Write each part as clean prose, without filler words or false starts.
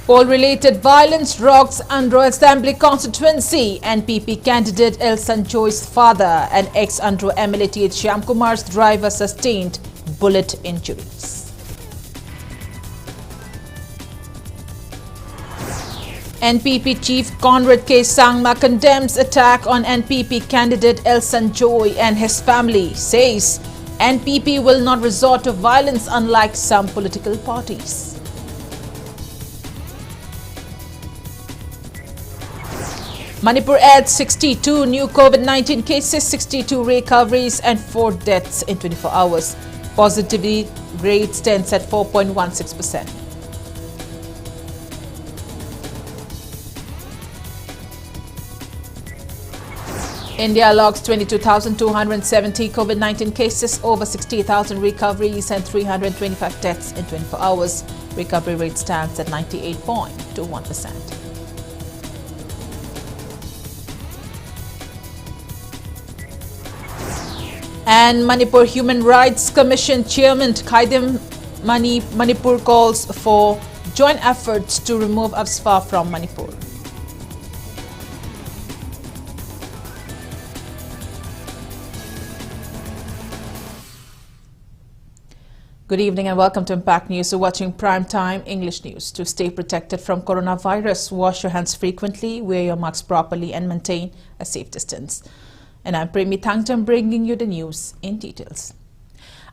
Poll-related violence rocks Andhra Assembly constituency. NPP candidate El Sanjoy's father and ex-Andhra MLA T.H. Shyamkumar's driver sustained bullet injuries. NPP Chief Conrad K. Sangma condemns attack on NPP candidate El Sanjoy and his family. Says NPP will not resort to violence unlike some political parties. Manipur adds 62 new COVID-19 cases, 62 recoveries and 4 deaths in 24 hours. Positivity rate stands at 4.16%. India logs 22,270 COVID-19 cases, over 60,000 recoveries and 325 deaths in 24 hours. Recovery rate stands at 98.21%. And Manipur Human Rights Commission Chairman Khaidam Manipur calls for joint efforts to remove Afspa from Manipur. Good evening and welcome to Impact News. You're watching Prime Time English News. To stay protected from coronavirus, wash your hands frequently, wear your masks properly and maintain a safe distance. And I'm PREMI THANGJAM bringing you the news in details.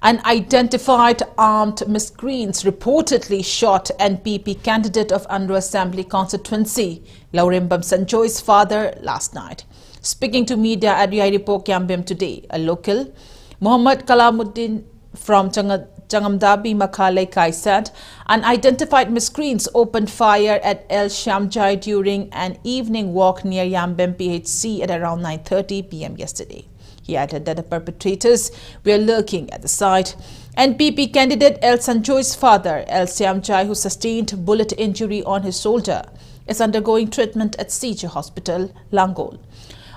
Unidentified armed miscreants reportedly shot NPP candidate of Andhra Assembly constituency, Laurimbam Sanjoy's father, last night. Speaking to media at Yairipo Kyambem today, a local, Muhammad Kalamuddin from Changamdabi Makhalai said unidentified miscreants opened fire at El Shamjai during an evening walk near Yambem PHC at around 9:30 p.m. yesterday. He added that the perpetrators were lurking at the site. NPP candidate El Sanjoy's father, El Shamjai, who sustained bullet injury on his shoulder, is undergoing treatment at CJ Hospital, Langol.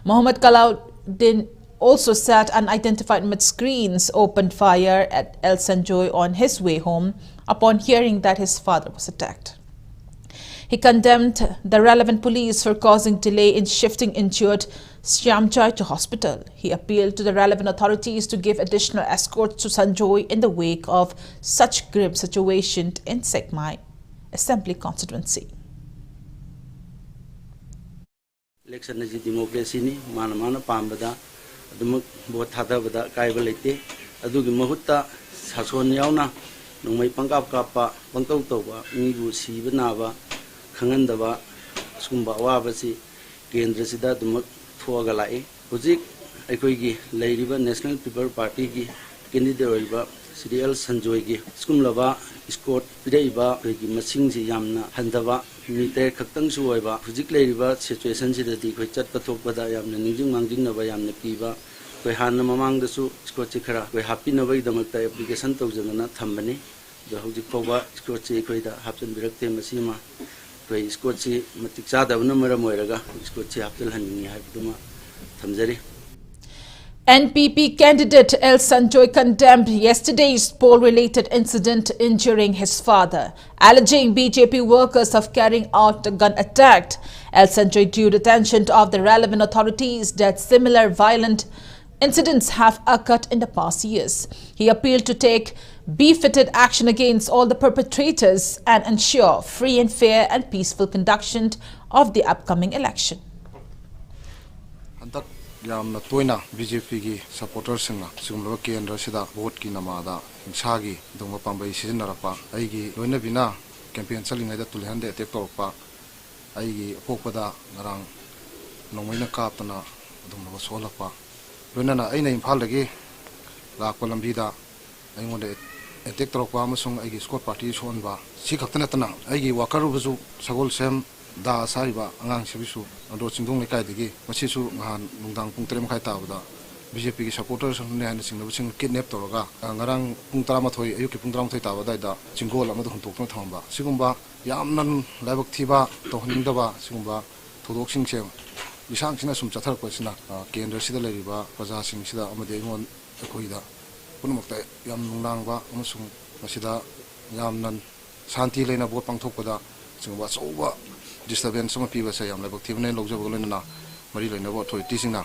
Muhammad Kalamuddin also said unidentified miscreants opened fire at El Sanjoy on his way home upon hearing that his father was attacked. He condemned the relevant police for causing delay in shifting injured Shyamjai to hospital. He appealed to the relevant authorities to give additional escorts to Sanjoy in the wake of such grim situation in Sekmai Assembly constituency. Election is democracy ni mana pambada Both Hatabada Kaibalete, Adugi Mahuta, Sason Yauna, Numai Pangap Kappa, Pantotoba, Nibu Sibanava, Kangandava, Skumba Wabasi, Gendresida, Fuagalai, Uzik, Equigi, Lady National People Party, Candidate Serial Sanjoigi, Skumlava, Scott, Pidaiba, Masingzi Yamna, Handava, Military Kakang Suiva, Fuzik Ladiva, situation that the Quichat Patopada Yam, the Nijing Mangin of Yam Nepiva, Quehana Mamang the Su, Scoticara, we happy no way the Mata application to Zanana Tambani, the Hojikova, Scotchi Equator, Happen Directe Masima, Quay Scotchi, Matixada, Numera Moiraga, Scotchi Apple Handing Habduma, Tamzeri. NPP candidate El Sanjoy condemned yesterday's poll-related incident injuring his father, alleging BJP workers have carrying out a gun attack. El Sanjoy drew the attention of the relevant authorities that similar violent incidents have occurred in the past years. He appealed to take befitted action against all the perpetrators and ensure free and fair and peaceful conduction of the upcoming election. Yamna toina BJP gi supporters singa sumlo kendra sida vote ki namada insagi dongma pambai sizinarapa aigi loina bina campaign chalinga da tulhande attack torpa aigi popada ngarang nongmaina kaptana dongma solapa loina na aina imphal lagi lakpa lambida aingonde attack torpa amasung aigi squad party sonba si khaktana tana aigi wakaru buju sagol sem da sariba angang sibisu ando chingdong lekai digi masisu ngan nungdang pung 3 khai tabada BJP gi supporters ne han singna sing kidnap toroga ngarang pung 13 ayuk ki pung 13 tabada da chingol amadu huntok thamba sigumba yamnan laibak thiba to hindaba sigumba thodok sing sem bisang sina sum chathar ko sina kendra sida leriba praja sing sida amade ngon khoida punumakta yam nungnang ba amasung masida yamnan shanti leina bot pangthokpada singba soba disturbance sama piba sa yam labak thibne logja boglen na mari loina bo authority singna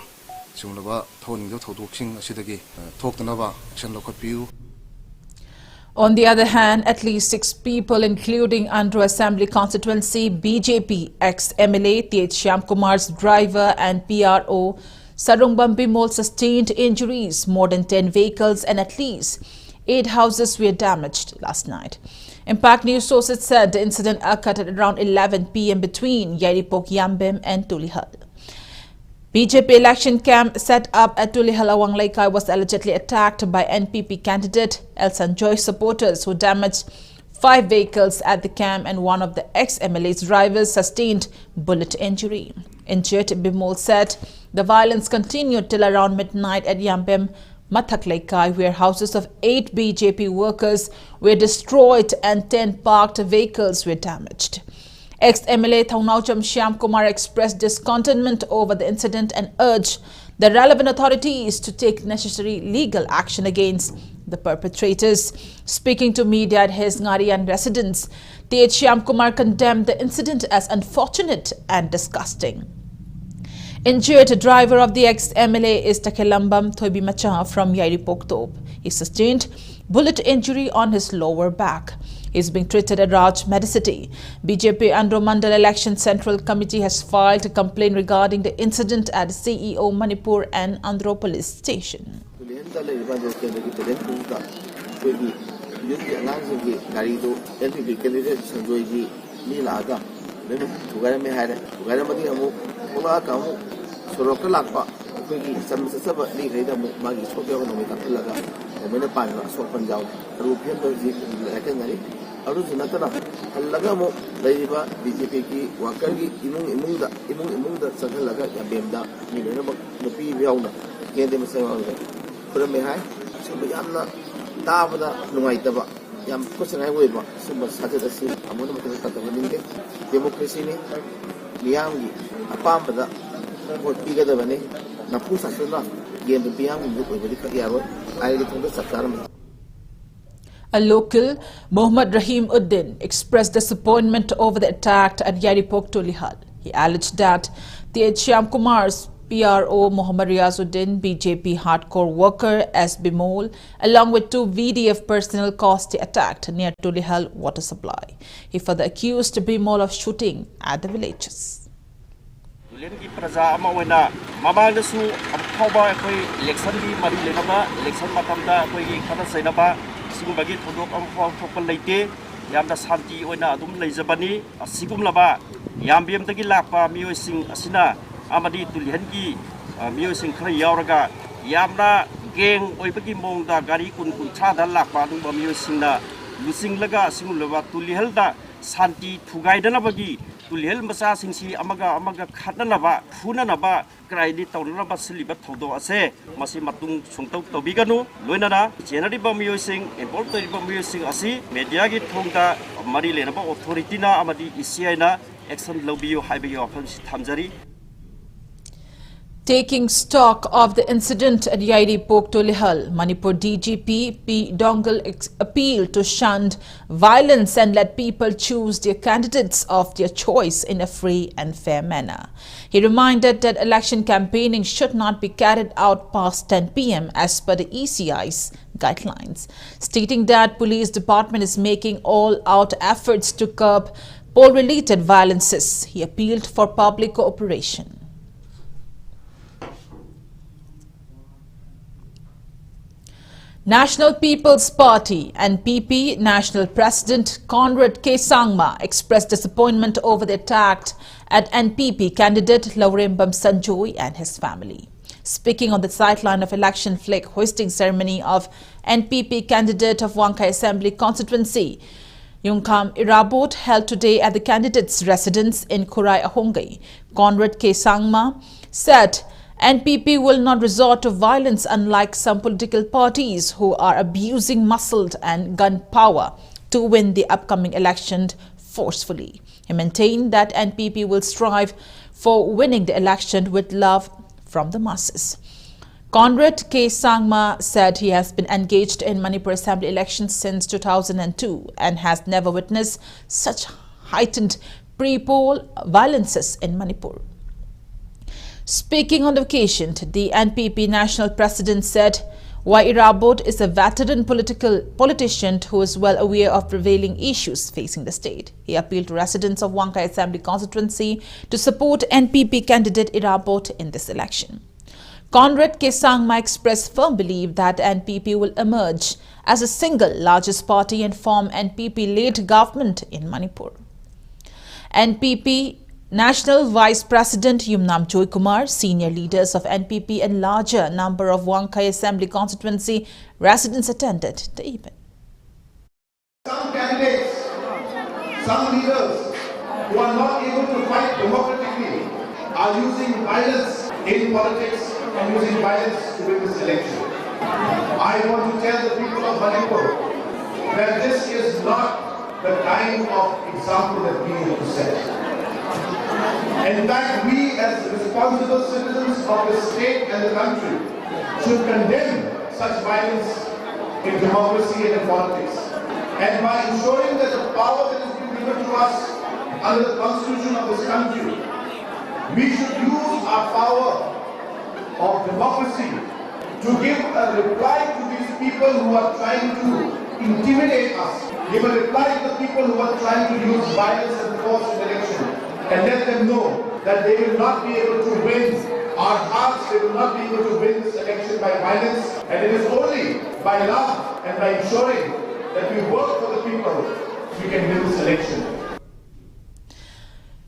singba thoning do thodok sing asidagi thokna ba action lokot piu. On the other hand, at least 6 people, including Andhra Assembly Constituency BJP ex-MLA THANGJAM Kumar's driver and PRO Sarungbam Bimol, sustained injuries. More than 10 vehicles and at least 8 houses were damaged last night. Impact News sources said the incident occurred at around 11 p.m. between Yaripok Yambem and Tulihal. BJP election camp set up at Tulihal Awang was allegedly attacked by NPP candidate Elsan Joy supporters who damaged 5 vehicles at the camp, and one of the ex-MLA's drivers sustained bullet injury. Injured Bimol said the violence continued till around midnight at Yambem Mathaklaikai, where houses of 8 BJP workers were destroyed and 10 parked vehicles were damaged. Ex-MLA THANGJAM Shyam Kumar expressed discontentment over the incident and urged the relevant authorities to take necessary legal action against the perpetrators. Speaking to media at his Ngarian residence, Shyam Kumar condemned the incident as unfortunate and disgusting. Injured driver of the ex-MLA is Takelambam Thoibimacha from Yaripok. He sustained bullet injury on his lower back. He is being treated at Raj Medicity. BJP Andhra Mandal Election Central Committee has filed a complaint regarding the incident at CEO Manipur and Andhra Police Station. A local, Muhammad Rahim Uddin, expressed disappointment over the attack at Yaripok Tulihal. He alleged that THANGJAM Kumar's PRO Muhammad Riazuddin, BJP hardcore worker S. Bimol, along with 2 VDF personnel caused the attack near Tulihal water supply. He further accused Bimol of shooting at the villages. Sigumagi thodok amfau thokal leite yamda santi oina adum leijabani asigumlaba yambem tagi lakpa mioi sing asina amadi tulhengi mioi sing khra yauraga yamna geng oibagi mongda gari kun thada lakpa dum mioi singna lusing laga singulaba tulhelda santi thugaidana bagi tulhel masa singsi amaga khatnanaba phunanaba kraidi tawnaba siliba thodo ase masi matung sungtau tobiganu loinana generally bamiyo sing involved bamiyo sing asi media gi thongda mari lenaba authority na amadi ECI na action lobiyo haibe yo thamjari. Taking stock of the incident at Yaripok Tulihal, Manipur DGP P. Dongal appealed to shun violence and let people choose their candidates of their choice in a free and fair manner. He reminded that election campaigning should not be carried out past 10 p.m. as per the ECI's guidelines, stating that police department is making all-out efforts to curb poll-related violences. He appealed for public cooperation. National People's Party and PP National President Conrad K. Sangma expressed disappointment over the attack at NPP candidate Laurembam Sanjoy and his family. Speaking on the sideline of election flag hoisting ceremony of NPP candidate of Wangkai Assembly constituency, Yungkam Irabot, held today at the candidate's residence in Kurai Ahongai, Conrad K. Sangma said NPP will not resort to violence, unlike some political parties who are abusing muscle and gun power to win the upcoming election forcefully. He maintained that NPP will strive for winning the election with love from the masses. Conrad K. Sangma said he has been engaged in Manipur Assembly elections since 2002 and has never witnessed such heightened pre-poll violences in Manipur. Speaking on the occasion, the NPP national president said Y. Irabot is a veteran politician who is well aware of prevailing issues facing the state. He appealed to residents of Wangkai Assembly constituency to support NPP candidate Irabot in this election. Conrad K. Sangma expressed firm belief that NPP will emerge as the single largest party and form NPP-led government in Manipur. NPP National Vice President Yumnam Joy Kumar, senior leaders of NPP and larger number of Wangkai Assembly constituency residents attended the event. Some candidates, some leaders who are not able to fight democratically are using violence in politics and using violence to win this election. I want to tell the people of Manipur that this is not the kind of example that we need to set. In fact, we as responsible citizens of the state and the country should condemn such violence in democracy and in politics. And by ensuring that the power that has been given to us under the constitution of this country, we should use our power of democracy to give a reply to these people who are trying to intimidate us, give a reply to the people who are trying to use violence and force in election, and let them know that they will not be able to win our hearts, they will not be able to win this election by violence, and it is only by love and by ensuring that we work for the people we can win this election.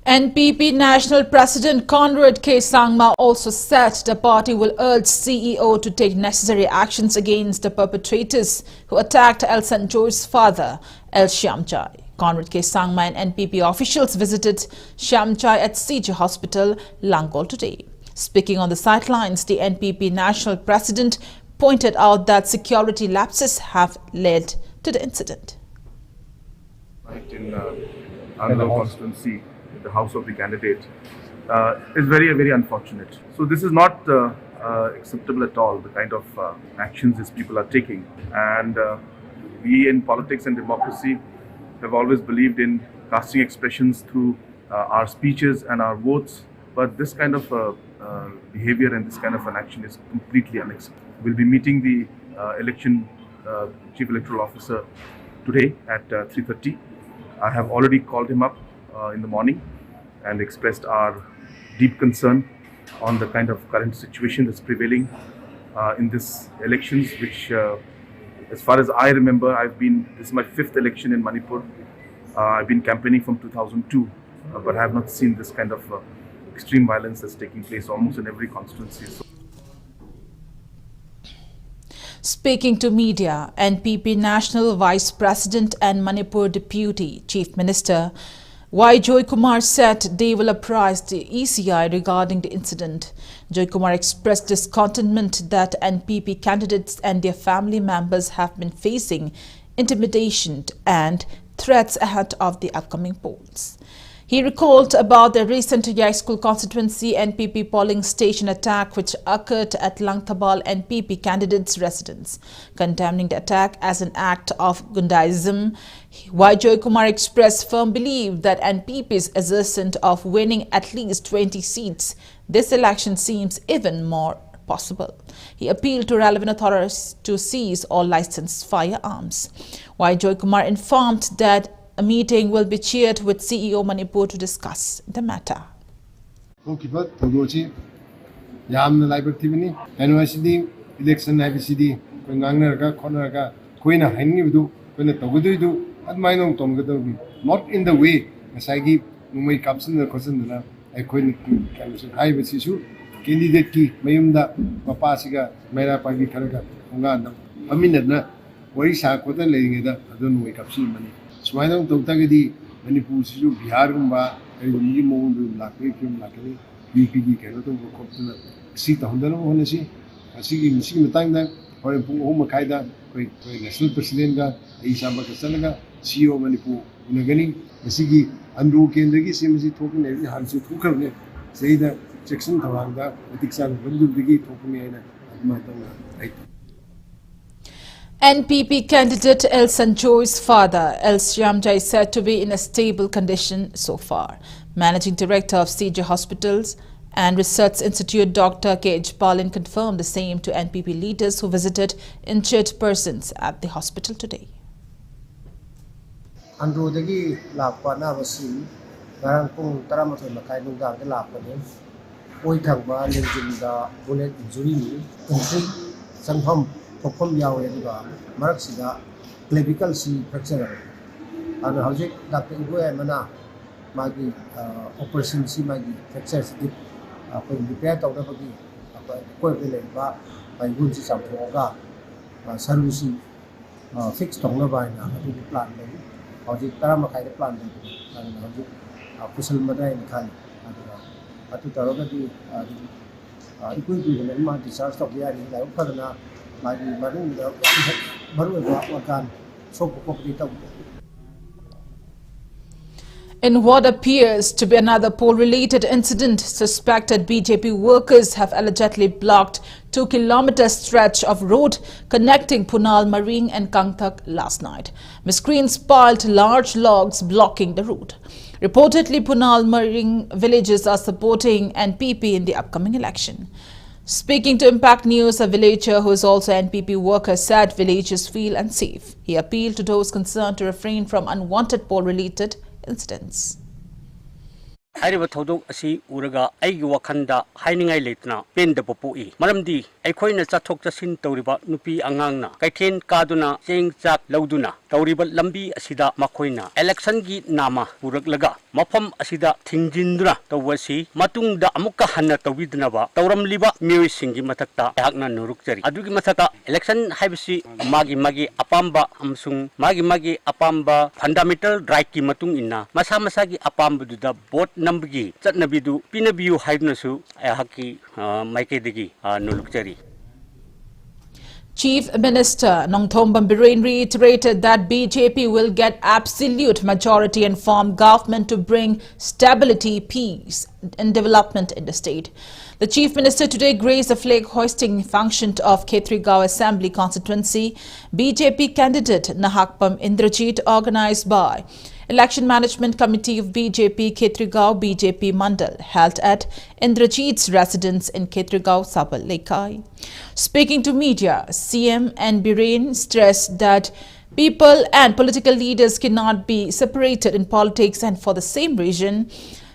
NPP National President Conrad K. Sangma also said the party will urge CEO to take necessary actions against the perpetrators who attacked El Sanjoy's father, El Shyamchai. Conrad K. Sangma and NPP officials visited Shyamchai at CJ Hospital, Langol today. Speaking on the sidelines, the NPP National President pointed out that security lapses have led to the incident. Right in another constituency, the house of the candidate, is very unfortunate. So this is not acceptable at all, the kind of actions these people are taking. And we in politics and democracy have always believed in casting expressions through our speeches and our votes, but this kind of behavior and this kind of an action is completely unacceptable. We'll be meeting the Chief Electoral Officer today at 3:30. I have already called him up in the morning and expressed our deep concern on the kind of current situation that's prevailing in this elections, which as far as I remember, this is my 5th election in Manipur. I've been campaigning from 2002, but I have not seen this kind of extreme violence that's taking place almost in every constituency. Speaking to media, NPP National Vice President and Manipur Deputy Chief Minister Y. Joy Kumar said they will apprise the ECI regarding the incident. Joy Kumar expressed discontentment that NPP candidates and their family members have been facing intimidation and threats ahead of the upcoming polls. He recalled about the recent Yai School constituency NPP polling station attack which occurred at Langthabal NPP candidates' residence. Condemning the attack as an act of Gundaism, Y. Joy Kumar expressed firm belief that NPP's assertion of winning at least 20 seats this election seems even more possible. He appealed to relevant authorities to seize all licensed firearms. Y. Joy Kumar informed that a meeting will be chaired with CEO Manipur to discuss the matter. Not in the way candidate ki mayumda mapasiga mera pagi kharaga unga aminadna wari sa kotan leingeda adon way kapsi mani swainong tawtagadi Manipur sisu Bihar gumba ayumi mo lakwe kim lakani UPD kano to koptuna si tahundana honasi asigi misi matangda hore pung homa kaida koi national president ga isamba kasanaga CEO Manipur unagani asigi andru kendagi semisi thokin every hansu thukarne seida section tawangda etiksan bandudigi thokuni aina adma tawna. NPP candidate El Sanjoy's father, El Shyamjai, is said to be in a stable condition so far. Managing Director of CJ Hospitals and Research Institute Dr. K.H. Palin confirmed the same to NPP leaders who visited injured persons at the hospital today. Androdagi lakpa na basi garang pung taramatay makay nungdang de lakpa din. Oy thangba lenjinda bullet injury ni entry sangham thokpham yawe diba marak sida clavicle si fracture ano hojik Dr. Igoy mana magi operation si magi fracture si ko repair tawda bagi ko bele ba bai gun si samthoga saru si fix tongna ba na adu plan le hojik tara makai de plan de hojik kusal madai ni khan atu taraga di ikui bi le ma discharge tok ya ni la phadana magi maru da maru ba wakan sok ko di taw. In what appears to be another poll-related incident, suspected BJP workers have allegedly blocked 2-kilometer stretch of road connecting Punal Maring and Kangthak last night. Miscreants piled large logs blocking the route. Reportedly, Punal Maring villages are supporting NPP in the upcoming election. Speaking to Impact News, a villager who is also NPP worker said villagers feel unsafe. He appealed to those concerned to refrain from unwanted poll-related incidents. Hariba thodok asi uraga aigi wakhanda hainingai letna penda popoi maramdi aikhoina chathok chasin tawriba nupi angangna kaithen kaduna cheng chak lauduna tawriba lambi asida makhoina election gi nama puraklaga mafam asida thingjinduna tawasi matungda amukka hanna tawidnaba tawramliba mioi singi mathakta ayakna nurukchari adugi mathaka election haibisi magi apamba amsung magi apamba fundamental right ki matung inna masa gi apamba duda vote Nambagi Chatnabidu Pinabiu Haidnasu Ahaki Maikedigi Nulukchari. Chief Minister Nongthombam Birren reiterated that BJP will get absolute majority and form government to bring stability, peace and development in the state. The Chief Minister today graced the flag-hoisting function of Khetrigao Assembly constituency BJP candidate Nahakpam Indrajit, organized by Election Management Committee of BJP Khetrigao BJP Mandal, held at Indrajit's residence in Khetrigao, Sabal Lekai. Speaking to media, CM and Birren stressed that people and political leaders cannot be separated in politics, and for the same reason,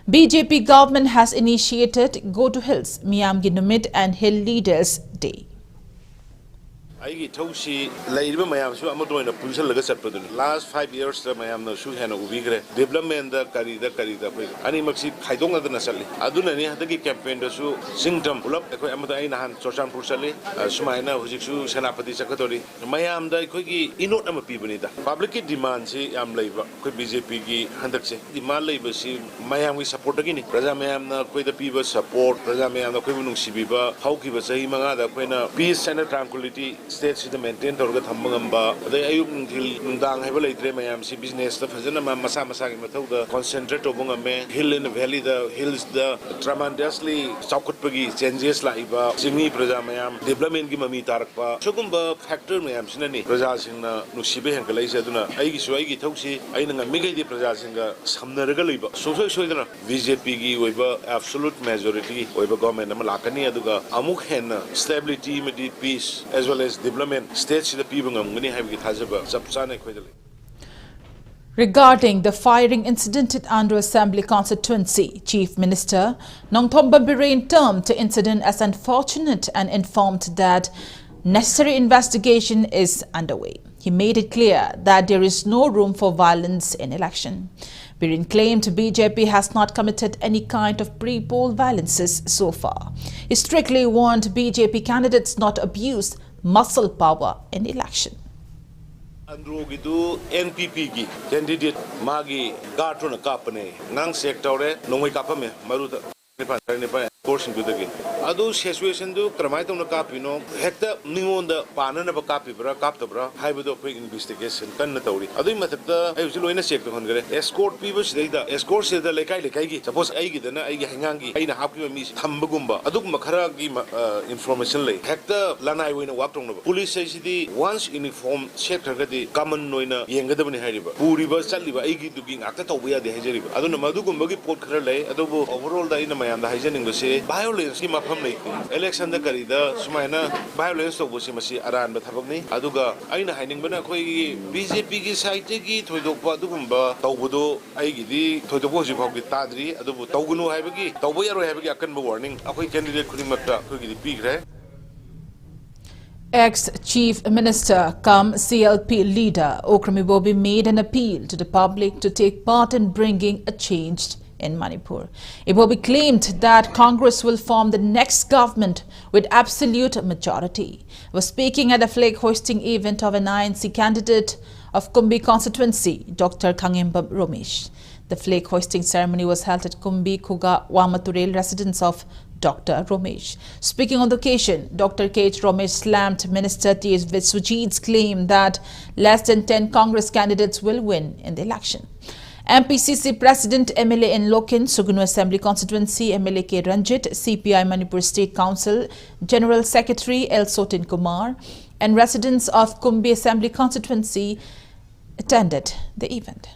BJP government has initiated Go to Hills, Miyamgi Numit and Hill Leaders Day. I tosi lairiba mayam su amado ina punsal laga satpadun last 5 years ta mayam na su hena ubigre development da karida koi ani maksi khaidong na na sali aduna ni hadagi campaign da su singdom ulap koi amado ai na han chorchan pursali sumaina hujik su senapati sakadori mayam da koi gi inot am pi bani da public ki demand si am laiba koi BJP gi handak se demand laiba si mayam gi support gi ni praja mayam na koi da piba support praja mayam na koi bunung sibiba hauki ba sahi manga da koi na peace and tranquility state si maintain torga thambangamba adai ayuk nungdang haiba leitre mayam si business ta phajana masa gi mathau da concentrate obungame hill in the valley the hills the tremendously chaukutpagi changes laiba singi praja mayam development gi mami tarakpa sugumba factor mayam sinani praja singna nusibe hengalai saduna aigi su aigi thausi aina ngamigai di praja singa samnaraga leiba soidana BJP gi oiba absolute majority oiba government ama lakani aduga amuk hen stability medi peace as well as development states the people ngani habi thajaba sapsane khoidale. Regarding the firing incident at Andhra Assembly constituency, Chief Minister Nongthombam Birren termed the incident as unfortunate and informed that necessary investigation is underway. He made it clear that there is no room for violence in election. Birren claimed BJP has not committed any kind of pre-poll violences so far. He strictly warned BJP candidates not abuse muscle power in election. Androgidu NPP gi candidate magi gartuna kapane nang sector nongoi kapame maruda course indudagi adu situation do kramai tong na kapino hekta ningonda panana ba kapibra kaptabra haibudo koi investigation kan na tawri adu matakta ai usi loina check to hongare escort people sida escort sida lekai gi suppose ai gi dana ai gi hangangi ai na hapki mi thambagumba adu makhara gi information lay hekta lanai wina waptong na police sidi once uniform check thagadi common noina yengadabani hariba puriba chaliba ai gi dugi ngakta tawya de hajariba adu na madugumba gi pot khara lay adu overall da ina mayam da hajaning base violence ki mafam lay election da karida sumaina violence to bosi masi aran ba thabakni aduga aina haining bana koi BJP gi side gi thoidokpa dugumba tawbudo ai gi di thoidokpo ji phau gi tadri adubu tawgunu haibagi tawbo yaro haibagi akan warning akoi candidate khurimakta koi gi pi gre. Ex-Chief Minister cum CLP leader Okrami Bobi made an appeal to the public to take part in bringing a change in Manipur. Bobi claimed that Congress will form the next government with absolute majority. He was speaking at a flag-hoisting event of an INC candidate of Kumbi constituency, Dr. Thangjam Romesh. The flag-hoisting ceremony was held at Kumbi Kuga Wamaturel residence of Dr. Romesh. Speaking on the occasion, Dr. K.H. Romesh slammed Minister T.S. Vitsujit's claim that less than 10 Congress candidates will win in the election. MPCC President MLA in Lokin, Sugunu Assembly Constituency, MLA K. Ranjit, CPI Manipur State Council, General Secretary L. Sotin Kumar, and residents of Kumbi Assembly Constituency attended the event.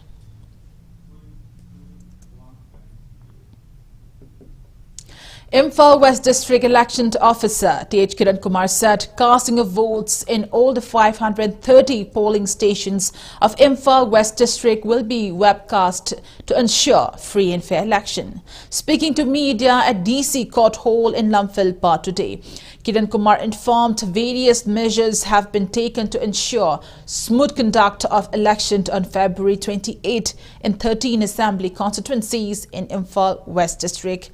Imphal West District Election Officer T.H. Kiran Kumar said casting of votes in all the 530 polling stations of Imphal West District will be webcast to ensure free and fair election. Speaking to media at DC Court Hall in Lamphilpa today, Kiran Kumar informed various measures have been taken to ensure smooth conduct of election on February 28 in 13 assembly constituencies in Imphal West District.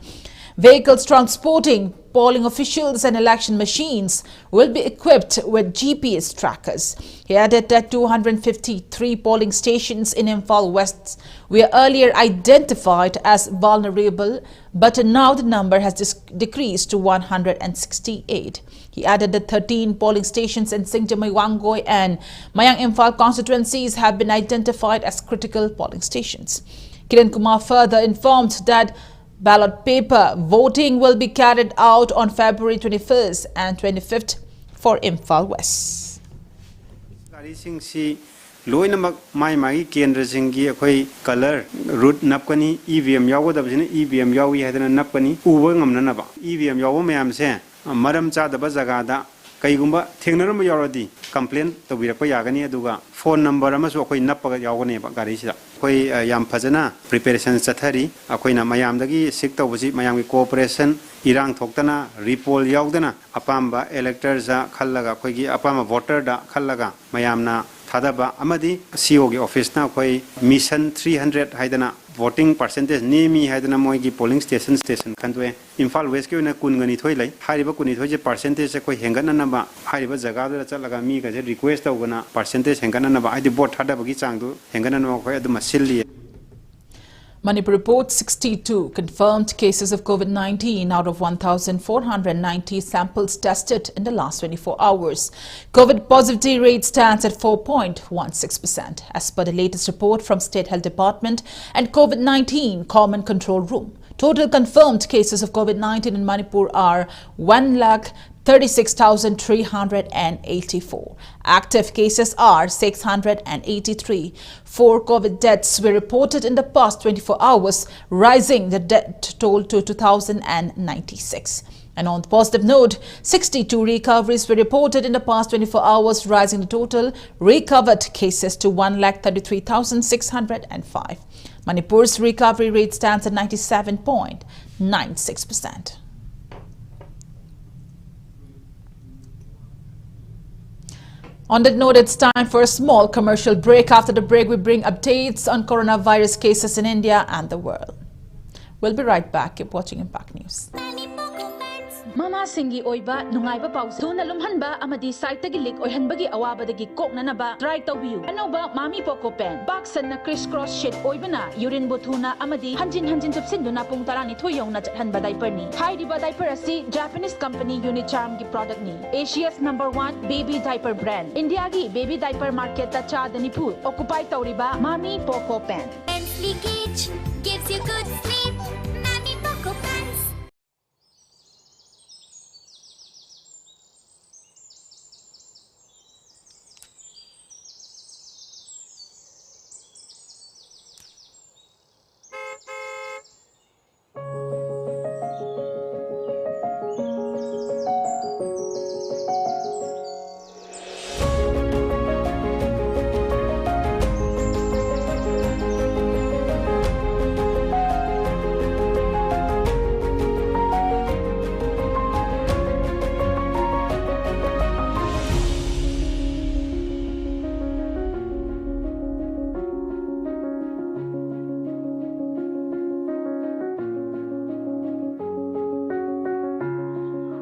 Vehicles transporting polling officials and election machines will be equipped with GPS trackers. He added that 253 polling stations in Imphal West were earlier identified as vulnerable, but now the number has decreased to 168. He added that 13 polling stations in THANGJAM, Wangoi and Mayang Imphal constituencies have been identified as critical polling stations. Kiran Kumar further informed that ballot paper voting will be carried out on February 21st and 25th for Imphal West. Loinamak mai kendra singi akhoi color root napkani EVM yawo dabjina EVM yawi hadana napkani uwa ngamna naba EVM yawo mayam se maram cha daba jaga da kaigumba thengnaram yawradi complaint tobirakpa yagani aduga phone number amasu akhoi nappaga yawgane ba gari sida akhoi yam phajana preparation chathari akhoi na mayam dagi sik tawbusi mayam gi cooperation irang thoktana repol yawdana apamba electors khallaga akhoi gi apama voter da khallaga mayamna thadaba amadi CO gi office na akhoi mission 300 haidana voting percentage nemi haidana moi gi polling station khandwe Imphal West ki na kungani thoi lai hariba kuni thoi je percentage akhoi hengana na ba hariba jaga da chalaga mi ga je request tawgana percentage hengana na ba adi vote thadaba gi changdu hengana na akhoi adu masilli. Manipur reports 62 confirmed cases of COVID-19 out of 1,490 samples tested in the last 24 hours. COVID positivity rate stands at 4.16%, as per the latest report from State Health Department and COVID-19 Common Control Room. Total confirmed cases of COVID-19 in Manipur are 1,36,384. Active cases are 683. 4 COVID deaths were reported in the past 24 hours, rising the death toll to 2,096. And on the positive note, 62 recoveries were reported in the past 24 hours, rising the total recovered cases to 1,33,605. Manipur's recovery rate stands at 97.96%. On that note, it's time for a small commercial break. After the break, we bring updates on coronavirus cases in India and the world. We'll be right back. Keep watching Impact News. Mama Singi Oiba, Nungaiba Paus, Tuna Lumhanba, Amadi Saitagi Lik, Oihanbagi Awabadagi Kok Nanaba, Try to view. Anoba, Mami Poco Pen, Box and a crisscross shit Oibana, Urin Botuna, Amadi, Hanjin of Sinduna Puntarani Toyona Hanba Diaperni. Heidi Diaperasi, Japanese company Unicharm product ni. Asia's #1 baby diaper brand. Indiagi baby diaper market Tacha Manipur. Occupy Tauriba, Mami Poco Pen. Leakage gives you good sleep. Mami Poco Pants.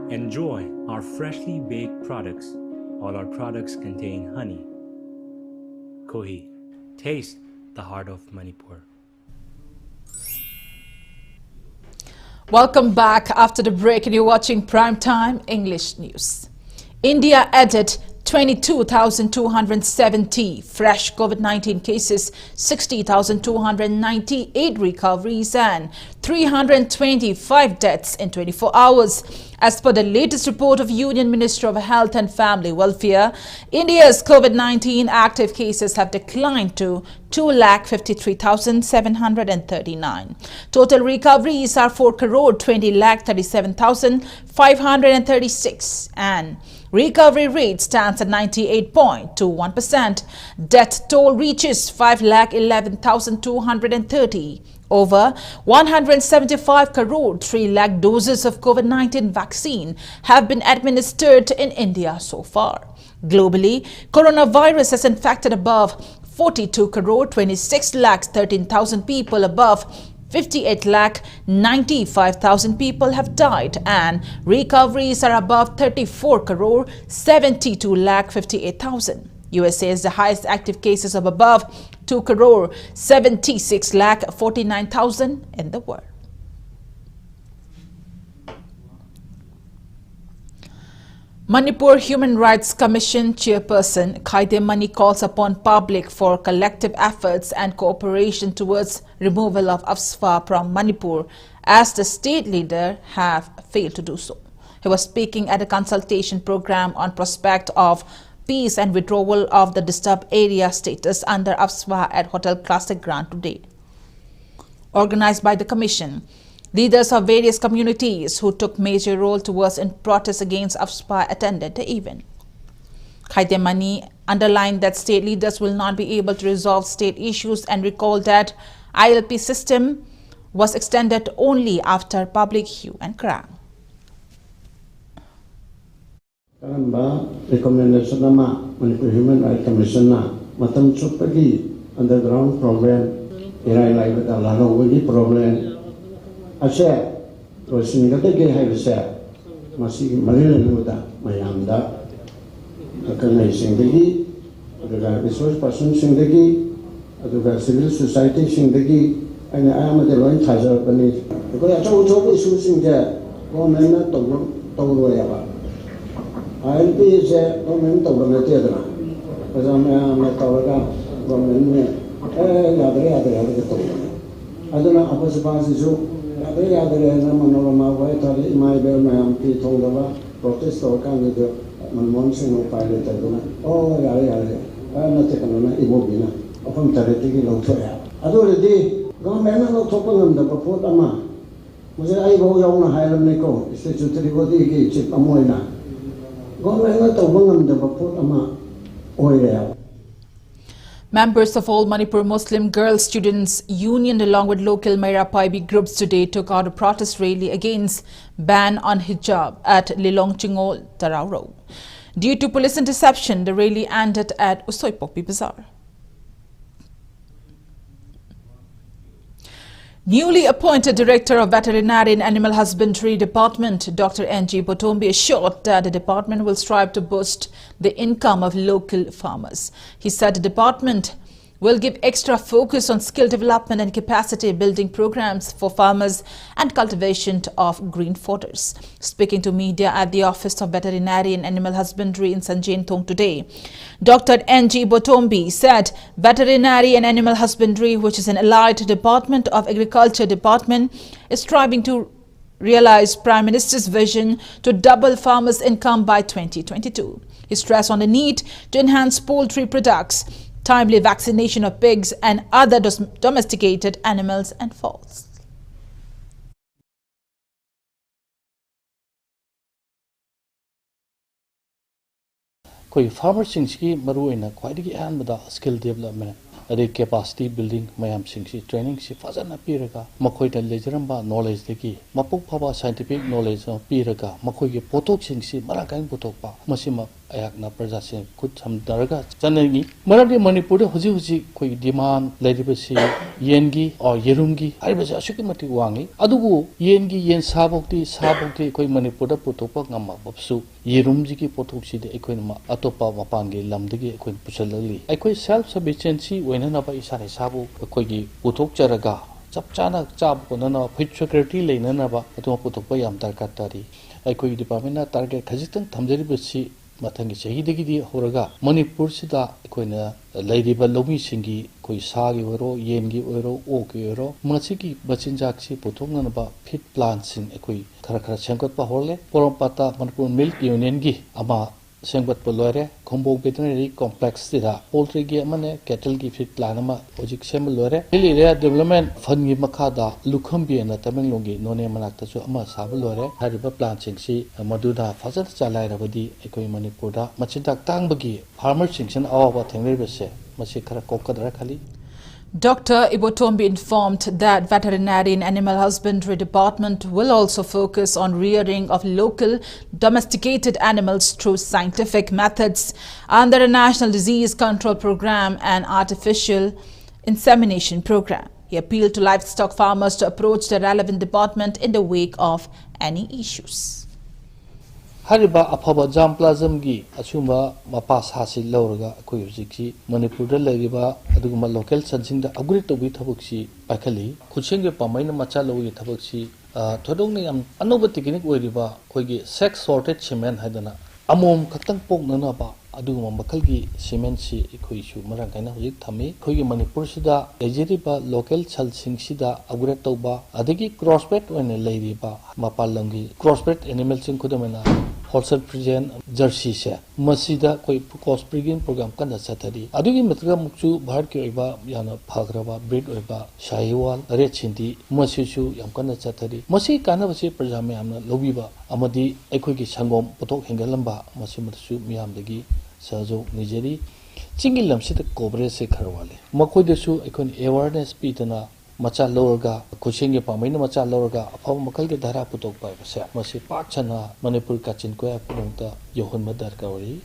Enjoy our freshly baked products. All our products contain honey. Kohi, taste the heart of Manipur. Welcome back after the break, and you're watching Primetime English News. India added 22,270 fresh COVID-19 cases, 60,298 recoveries and 325 deaths in 24 hours. As per the latest report of Union Ministry of Health and Family Welfare, India's COVID-19 active cases have declined to 2,53,739. Total recoveries are 4,20,37,536 and recovery rate stands at 98.21%. Death toll reaches 5,11,230. Over 175 crore 3 lakh doses of COVID-19 vaccine have been administered in India so far. Globally, coronavirus has infected above 42 crore 26 lakhs 13,000 people. Above 58 lakh 95,000 people have died, and recoveries are above 34 crore 72 lakh 58,000. USA is the highest active cases of above 2 crore 76 lakh 49,000 in the world. Manipur Human Rights Commission Chairperson Khaide Mani calls upon public for collective efforts and cooperation towards removal of Afspa from Manipur, as the state leader have failed to do so. He was speaking at a consultation program on prospect of peace and withdrawal of the disturbed area status under Afspa at Hotel Classic Grand today. Organized by the commission, leaders of various communities who took major role towards in protest against Afspa attended the event. Khaide Mani underlined that state leaders will not be able to resolve state issues and recalled that ILP system was extended only after public hue and cry. Recommendation nama Manipur Human Rights Commission na matam chupagi underground program irai lai bata lalo wagi problem ashe rosin gata ge hai bisa masih malil luda mayamda akan singdagi aduga resource person singdagi aduga civil society singdagi aina ayam de loin thajar pani ko ya chau chau issue singja government na to ya ba ILP is a government of the theatre. As I'm a government, I don't know, I was passing so. Every other Manoma, White, my bell, my MP told about protest or candidate, Monson or pilot. Oh, I'm not taking on Imobina, upon Tareti in Otoya. I don't know, government not open them the Papotama. Was I go on a higher Nico, it's a Tribodi, Chip Amoina. Members of all Manipur Muslim Girls Students Union along with local Meira Paibi groups today took out a protest rally against ban on hijab at Lilongchingo, Tarao. Due to police interception, the rally ended at Usoipopi Bazaar. Newly appointed Director of Veterinary and Animal Husbandry Department, Dr. N.G. Botombi, assured that the department will strive to boost the income of local farmers. He said the department will give extra focus on skill development and capacity building programs for farmers and cultivation of green fodders. Speaking to media at the Office of Veterinary and Animal Husbandry in Sanjentong today, Dr. N.G. Botombi said Veterinary and Animal Husbandry, which is an allied department of Agriculture Department, is striving to realize Prime Minister's vision to double farmers' income by 2022. He stressed on the need to enhance poultry products, timely vaccination of pigs and other domesticated animals and fowls. Farmers singsi maruina quite anbada skill development ade capacity building mayam singsi training si fazana piraga makoi da lejaramba knowledge deki mapuk phaba scientific knowledge piraga makoi ge potok singsi marakain potok pa masima ayakna praja se khut samdaraga chanagi maradi manipur huji huji koi demand lairibasi yengi or yerumgi aribasi asuki mati wangi adugu yengi yen sabokti koi manipur da potopa ngamma babsu yerumji ki potok si de ekoi ma atopa mapangi lamdagi ekoi pusalali ekoi self sufficiency wenana ba isare sabu ekoi gi potok charaga chapchana chab konana food security leinana ba atoma potok pa yam darkar tari ekoi department na target khajitang thamjaribasi mathangi chahidagi horaga manipur sida koina lairiba lomi singi koi sagi oro yengi oro oki oro machiki bachinjak si puthongna ba fit plant sing ekoi khara sengkot pa horle porompata manipur milk union gi ama sengbat polore kombo veterinary complex sida poultry gi amane cattle gi fit plant ama ojik sem lore hill area development fund gi makhada lukhambi na tamenglongi none manakta chu ama sab lore hariba plant sing si maduda fazat chalai rabadi ekoi manipur da machindak tangbagi farmer singson awa thengribese masi khara kokadra khali. Dr. Ibotombi informed that Veterinary and Animal Husbandry Department will also focus on rearing of local domesticated animals through scientific methods under a National Disease Control Program and Artificial Insemination Program. He appealed to livestock farmers to approach the relevant department in the wake of any issues. Hariba afaba jamplasm gi asuma mapas hasil lauraga koi hujiki manipur da lariba aduguma local sansing da upgrade to bi thabuksi pakhali khuchenge pamaina macha logi thabuksi thodong ne am anoba technique oiriba koi gi sex sorted cement haidana amom khaktang poknana ba aduguma makhalgi cement si koi su marang kaina hujik thami koi gi manipur sida ejeriba local salsing sida upgrade to ba adigi crossbred oine lairiba mapalangi crossbred animal sing khudamena Wholesale Present Jersey se masida koi crossbreeding program kana satari adugi metra mukchu bharat ki oiba yana phagraba breed oiba shahiwal red chindi masisu yam kana satari masi kana basi prajame amna lobiba amadi ekhoi gi sangom potok hengalamba masi mutsu miyam dagi sajo nijeri chingil lamsida coverage se kharwale makoi desu ekhon awareness pitana macha lorga kuchinge pamaina macha lorga afam makal ge dhara putok pai base masi pachana manipur kachin ko apungta yohon madar kawri.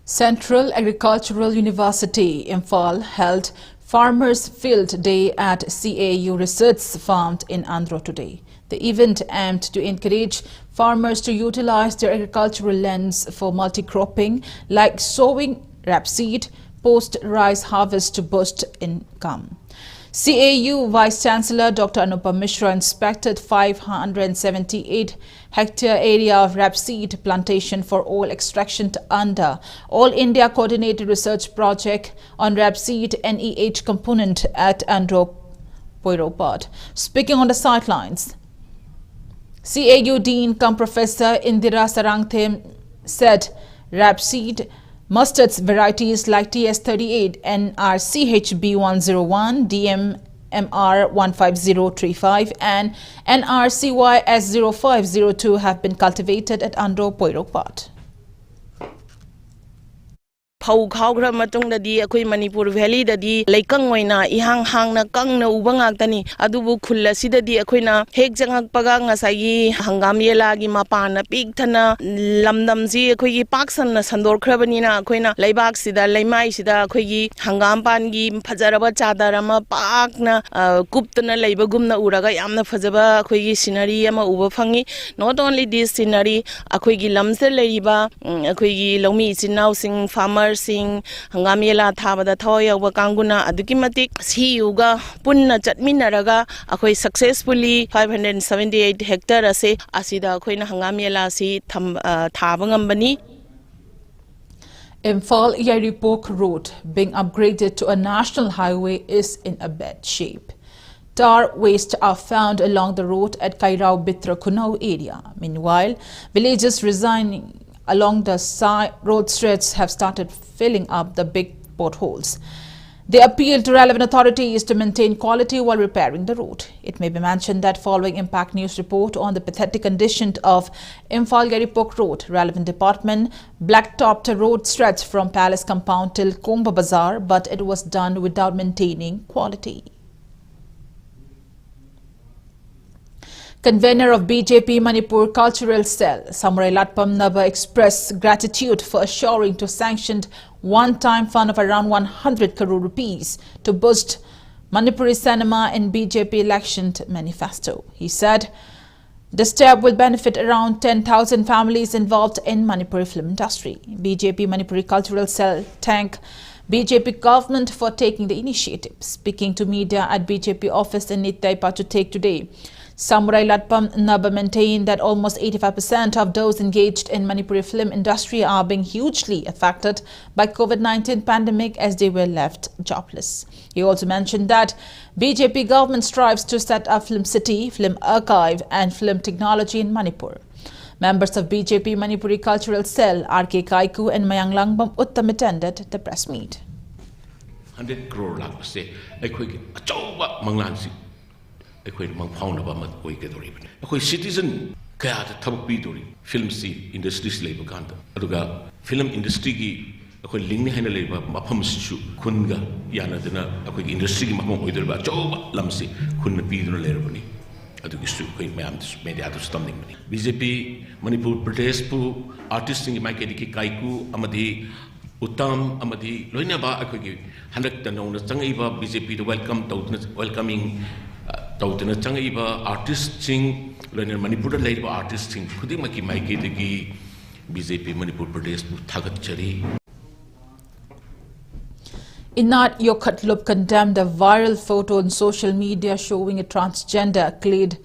Central Agricultural University Imphal held Farmers Field Day at CAU Research Farm in Andhra today. The event aimed to encourage farmers to utilize their agricultural lands for multi-cropping like sowing rapeseed, post-rice harvest to boost income. CAU Vice Chancellor Dr. Anupam Mishra inspected 578-hectare area of rapeseed plantation for oil extraction under All India Coordinated Research Project on Rapeseed NEH component at Andhra Poiropad. Speaking on the sidelines, CAU Dean cum Professor Indira Sarangthem said rapeseed mustards varieties like TS38, NRCHB101, DMMR15035 and NRCYS0502 have been cultivated at Andhra Poiropad. phau khawgra matung da di akoi Manipur Valley da di laikang oina ihang hang na kang na ubang agtani adubu khulla sida di akoi na hek jangak paga ngasai hangam yela gi mapana pik thana lamdam ji akoi gi paksan na sandor khrabani na akoi na laibak sida laimai sida akoi gi hangam pan gi phajaraba chadarama pak na kuptana leiba gumna uraga yamna phajaba akoi gi scenery ama uba phangi. Not only this scenery akoi gi lamse leiba akoi gi lomi chinau sing farmer sing hangam yela thabada thoya wa kanguna aduki matik si yuga punna chatminaraga akoi successfully 578 hectare ase asida akoi na hangam yela si thabangam bani. Imphal Yaripok Road being upgraded to a national highway is in a bad shape. Tar waste are found along the road at Kairao Bitra Kunau area. Meanwhile, villages residing along the road stretch have started filling up the big potholes. They appeal to relevant authorities to maintain quality while repairing the road. It may be mentioned that following Impact News report on the pathetic condition of Imphal Yaripok Road, relevant department blacktopped a road stretch from Palace Compound till Komba Bazaar, but it was done without maintaining quality. Convener of BJP Manipur Cultural Cell, Samurai Latpam Naba, expressed gratitude for assuring to sanctioned one-time fund of around 100 crore rupees to boost Manipuri cinema in BJP election manifesto. He said the step will benefit around 10,000 families involved in Manipuri film industry. BJP Manipuri Cultural Cell thanked BJP government for taking the initiative. Speaking to media at BJP office in Nittaipa to take today, Samurai Latpam Naba maintained that almost 85% of those engaged in Manipuri film industry are being hugely affected by COVID-19 pandemic as they were left jobless. He also mentioned that BJP government strives to set up film city, film archive and film technology in Manipur. Members of BJP Manipuri Cultural Cell, R.K. Kaiku and Mayang Langbam Uttam attended the press meet. 100 crore lakh se aikhoi achauba manglansi aikhoi mang phaunaba mat oigedoribani aikhoi citizen kaya da thabak pi dori film si industries leiba kanda aduga film industry gi aikhoi lingni haina leiba mafam su khunga yana dana aikhoi industry gi mafam oidorba achauba lamsi khunna pi dona lerabani adugi su koi mayam media to stomning BJP Manipur Pradesh pu artist sing mai ke kaiku amadi Uttam amadi loinaba akhoi handak tanong na changiba BJP to welcoming tawtana changiba artist sing loina Manipur leiba artist sing khuding maki mai ke degi BJP Manipur Pradesh pu thagat chari. Inat Yokhatlub condemned a viral photo on social media showing a transgender clad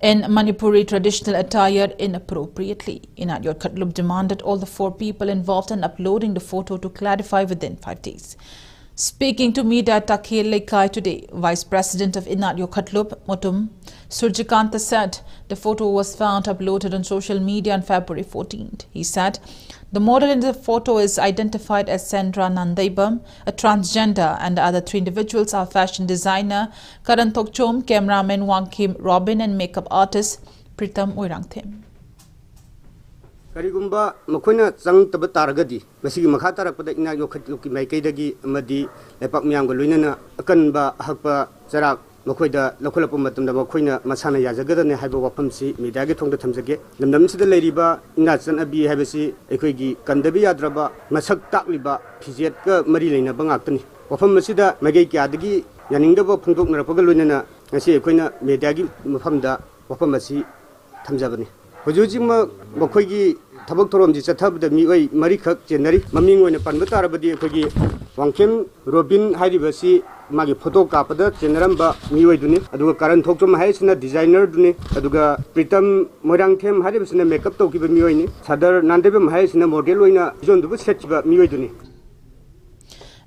in Manipuri traditional attire inappropriately. Inat Yokhatlub demanded all the 4 people involved in uploading the photo to clarify within 5 days. Speaking to media at Takhil Lekai today, Vice President of Inat Yokhatlub, Motum Surjikanta, said the photo was found uploaded on social media on February 14th. He said the model in the photo is identified as Sandra Nandaibam, a transgender, and the other 3 individuals are fashion designer Karan Tokchom, cameraman Wang Kim Robin, and makeup artist Pritam Oirangthim. Karigumba Makoina Zang Tabataragadi, Masi Makatara Padina Yoki Makedagi, Madi, Lepak Miang Lunana, Akanba, Hapa, Zarak, Makoida, Lokolapumatum, the Makoina, Masana Yazagada, and Hybawapamsi, Midagatong the Tamsake, the Namsi the Ladyba, Natsan Abi Habasi, Equigi, Kandabia Draba, Masak Takliba, Piziatka, Marilina Bangatani, Wapamasida, Magaki Adagi, Yaningaba Puntuk Rapagalunana, and see Equina, Medagi, Mufamda, Wapamasi, Tamzabani. Hujujima Makoigi. Tabak Torom Jisatab the Miway Marikak Jenary, Maming when a Panbatarabadi Wangkim, Robin Hadivasi, Magi Poto Kapada, Generamba, Miway Duni, Aduga Karan Tokum Haisana, designer Duni, Aduga Pritam Morangkem Hadivas makeup Toki Miway, Sadar Nandebam Haisana Modeloina, John the Setchiba Miway Duni.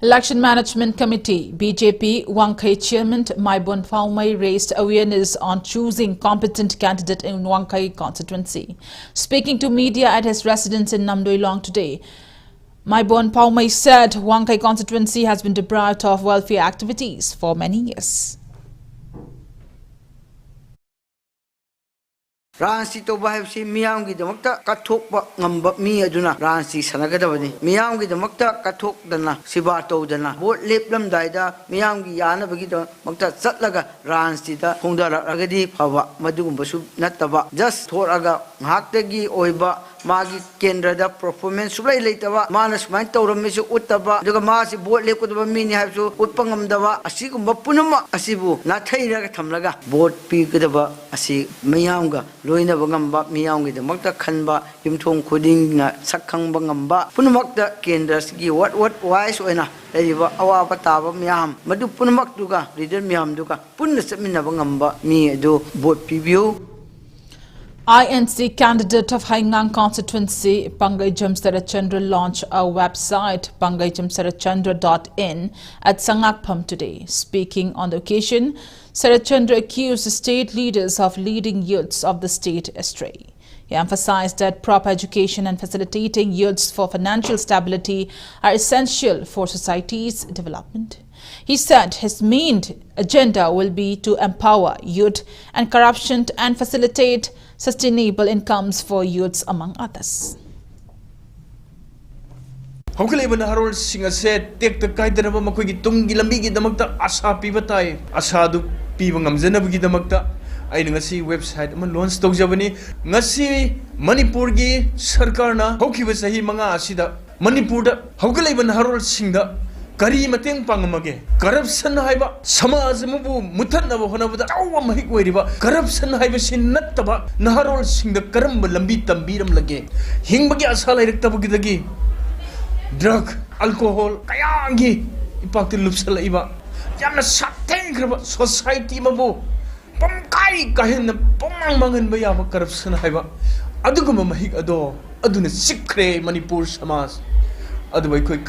Election Management Committee, BJP Wangkai Chairman Maibon Phaumai raised awareness on choosing competent candidate in Wangkai constituency. Speaking to media at his residence in Namdoilong today, Maibon Phaumai said Wangkai constituency has been deprived of welfare activities for many years. Ransi to bahaysi miyam gi damakta kathok ba ngamba mi aduna ransi sanagadabani miyam gi damakta kathok dana siba to dana vote leplam daida miyam gi yana bagi damakta chatlaga ransi da khongdara agadi phawa madugumba su nattaba just thoraga nghaktagi oiba magi kendra da performance sublai leitaba manas main tawrammesu uttaba duga masi vote lepkudaba mini habsu utpangamdaba asigumba punama asibu na thairaga thamlaga vote pi kudaba asi miyamga loina bangamba miyamgi damakta khanba yumthong khuding na sakhang bangamba punumakta kendras gi what wise oina leriba awa pataba miyam madu punumak duga leader miyam duga punna samina bangamba mi do vote pibiu. INC candidate of Haingang constituency THANGJAM Sarachandra launched a website pangjamsarachandra.in at Sangakpham today. Speaking on the occasion, Sarachandra accused the state leaders of leading youths of the state astray. He emphasized that proper education and facilitating youths for financial stability are essential for society's development. He said his main agenda will be to empower youth and corruption and facilitate sustainable incomes for youths, among others. Haukalibana harol singa se tek tak kai dana ba makogi tunggi lambi gi damakta asa piba tai asa du piba ngamjana gi damakta ai ngasi website ama launch tawjabani ngasi Manipur gi sarkar na hokiba sahi manga asida Manipur da haukalibana harol singa kari mateng pangamage corruption haiba samaj mubu muthanna honabada tawa mahik oiriba corruption haiba sin nattaba naharol singda karam lambi tambiram lage hingbagi asala iraktabagi dagi drug alcohol kayangi ipakti lupsala iba yamna satheng graba society mabu pamkai kahen pomang mangan ba yaba corruption haiba aduguma mahik ado aduna sikre Manipur samaj. Republican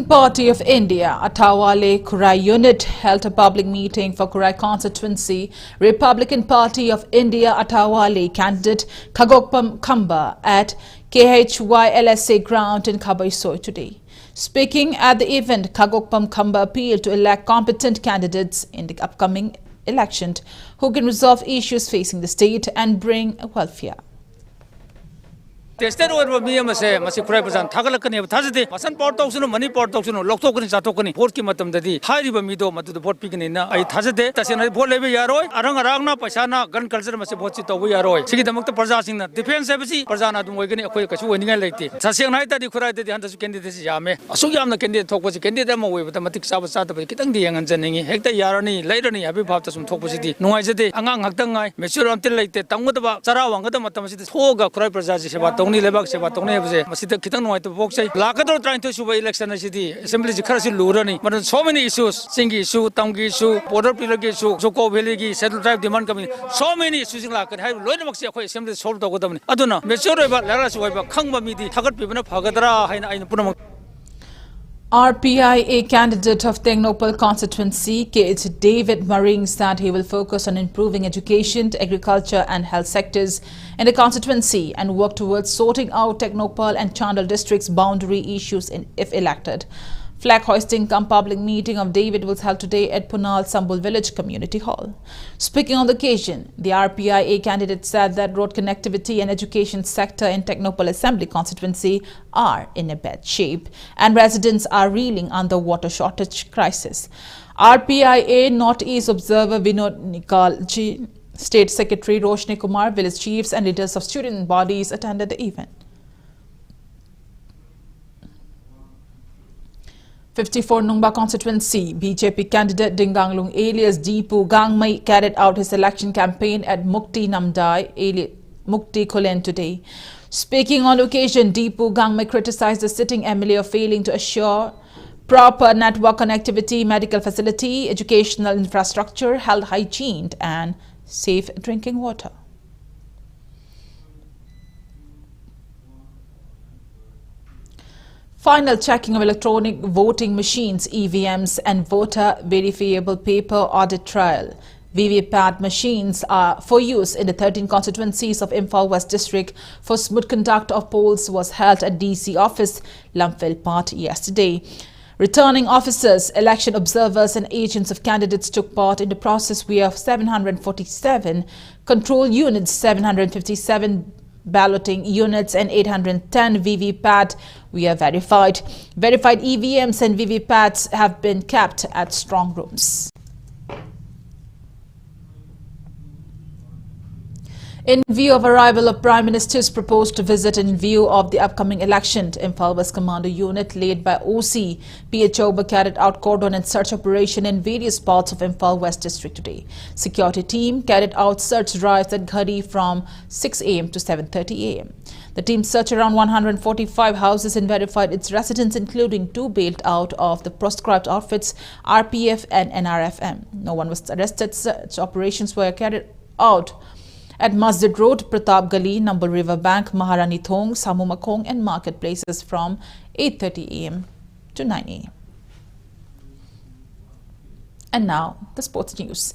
Party of India, Atawale Kurai unit held a public meeting for Kurai constituency. Republican Party of India Atawale candidate Khagokpam Khamba at KHYLSA ground in Khabaisoi today. Speaking at the event, Khagokpam Khamba appealed to elect competent candidates in the upcoming election who can resolve issues facing the state and bring welfare. Tested over Miamase, Masiprazan, Tagalakani, Tazati, Masan Portoxino, Money Portoxino, Loktokan, Satokani, Porki Matam, the High Mido, Matu the Port Picanina, I Tazate, Tasina, Polevi Yaroi, Aranga, Pasana, Gun Culture, Masipocito, Yaroi, Sigitamaka Pazasina, Defense Embassy, Pazana, Wagani, Okasu, Lady, Sasianita, the Kurata, the Hunters candidate Yame, Asuyam, the candidate talk was a candidate with the Matic Sabasata, Kitan, the Young and Zening, Hector Yarani, later in Happy Partas from Toposity, Noisity, Angang Hatangai, Mesur until late, Tangutaba, Sarawanga, Matamasi, Hoga, Cry Prazasi, only lebak se batok ne bse masita kitang noi to box sai lakador trying to suba election city assembly ji kharasi lurani but so many issues singi issue tamgi issue border pillar gi issue joko valley gi schedule tribe demand coming so many issues lakan hai loina mak se khoi assembly solve to godamni aduna mature ba lara su ba khangba mi di thagat pibana phagadra haina aina punam RPIA candidate of Thangnopal constituency, K.H. David Maring, said he will focus on improving education, agriculture and health sectors in the constituency and work towards sorting out Thangnopal and Chandal districts' boundary issues if elected. Flag hoisting cum public meeting of David was held today at Punal Sambul Village Community Hall. Speaking on the occasion, the RPIA candidate said that road connectivity and education sector in Thangnopal Assembly constituency are in a bad shape and residents are reeling under water shortage crisis. RPIA North-East Observer Vinod Nikalji, State Secretary Roshni Kumar, village chiefs and leaders of student bodies attended the event. 54 Nungba constituency, BJP candidate Dinganglung alias Deepu Gangmai carried out his election campaign at Mukti Namdai, Mukti Kulen today. Speaking on occasion, Deepu Gangmai criticized the sitting MLA of failing to assure proper network connectivity, medical facility, educational infrastructure, health hygiene and safe drinking water. Final checking of electronic voting machines, EVMs and voter verifiable paper audit trial. VVPAT machines are for use in the 13 constituencies of Imphal West District for smooth conduct of polls was held at DC office, Lumpville Part yesterday. Returning officers, election observers and agents of candidates took part in the process via 747 control units, 757 balloting units and 810 VVPAT were verified. Verified EVMs and VVPATs have been kept at strong rooms. In view of arrival of Prime Minister's proposed visit in view of the upcoming election, Imphal West Commando Unit led by OC PHO carried out cordon and search operation in various parts of Imphal West District today. Security team carried out search drives at Ghari from 6 a.m. to 7:30 a.m. The team searched around 145 houses and verified its residents, including 2 bailed out of the proscribed outfits RPF and NRFM. No one was arrested. Search operations were carried out at Masjid Road, Pratap Gali, Number River Bank, Maharani Thong, Samumakong and marketplaces from 8:30 a.m. to 9 a.m. And now, the sports news.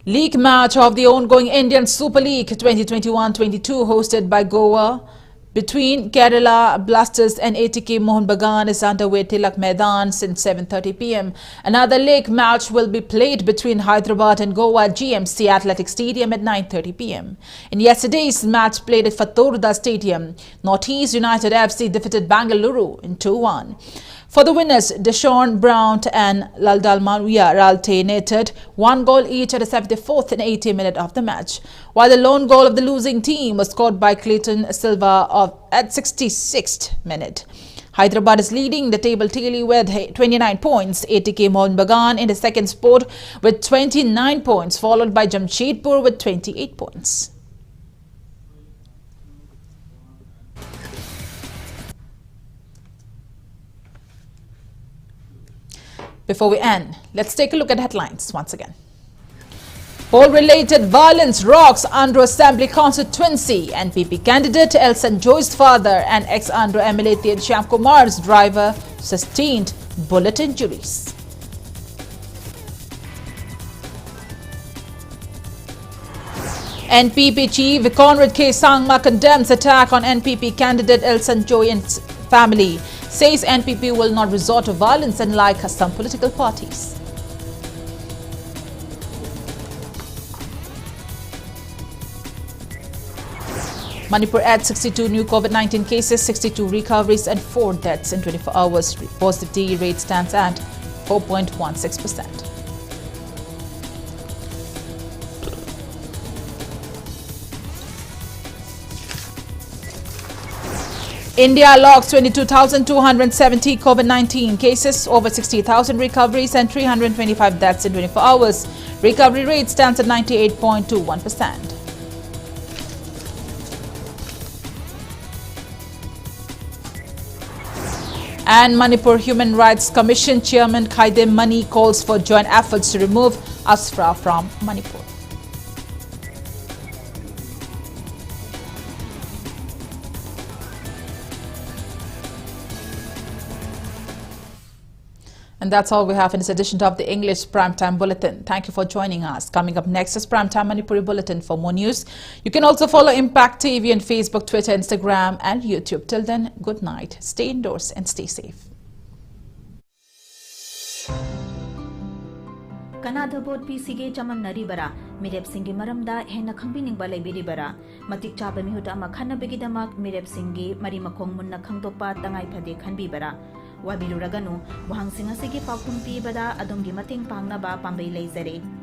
League match of the ongoing Indian Super League 2021-22 hosted by Goa between Kerala Blasters and ATK Mohun Bagan is underway Tilak Maidan since 7:30 p.m. Another league match will be played between Hyderabad and Goa at GMC Athletic Stadium at 9:30 p.m. In yesterday's match played at Fatorda Stadium, Northeast United FC defeated Bangalore in 2-1. For the winners, Deshaun Brown and Laldal Manuia alternated 1 goal each at the 74th and 80th minute of the match, while the lone goal of the losing team was scored by Clayton Silva at 66th minute. Hyderabad is leading the table tally with 29 points. ATK Mohun Bagan in the second spot with 29 points, followed by Jamshedpur with 28 points. Before we end, let's take a look at headlines once again. Poll-related violence rocks Andhra Assembly constituency. NPP candidate Elson Joy's father and ex-Andhra MLA THANGJAM Kumar's driver sustained bullet injuries. NPP chief Conrad K. Sangma condemns attack on NPP candidate Elson Joy and family. Says NPP will not resort to violence unlike some political parties. Manipur adds 62 new COVID-19 cases, 62 recoveries and 4 deaths in 24 hours. Positivity rate stands at 4.16%. India logs 22,270 COVID-19 cases, over 60,000 recoveries and 325 deaths in 24 hours. Recovery rate stands at 98.21%. And Manipur Human Rights Commission Chairman Khaide Mani calls for joint efforts to remove Asra from Manipur. And that's all we have in this edition of the English Primetime Bulletin. Thank you for joining us. Coming up next is Primetime Manipuri Bulletin. For more news, you can also follow Impact TV on Facebook, Twitter, Instagram and YouTube. Till then, good night. Stay indoors and stay safe. Kanada board PCG Chaman Naribara, Mirep Singi Maramda, Hena Kambining Balay Biribara, Matik Chaba Mihuta Makana Bigidamak, Mirep Singi, Marimakong Munna Kangtopa, Tangai Pade Kanbibara. Wabiruraganu, Wahang Singasigi Pakumpi Bada, Adongi Mating Pangnaba, Pambay Lazare.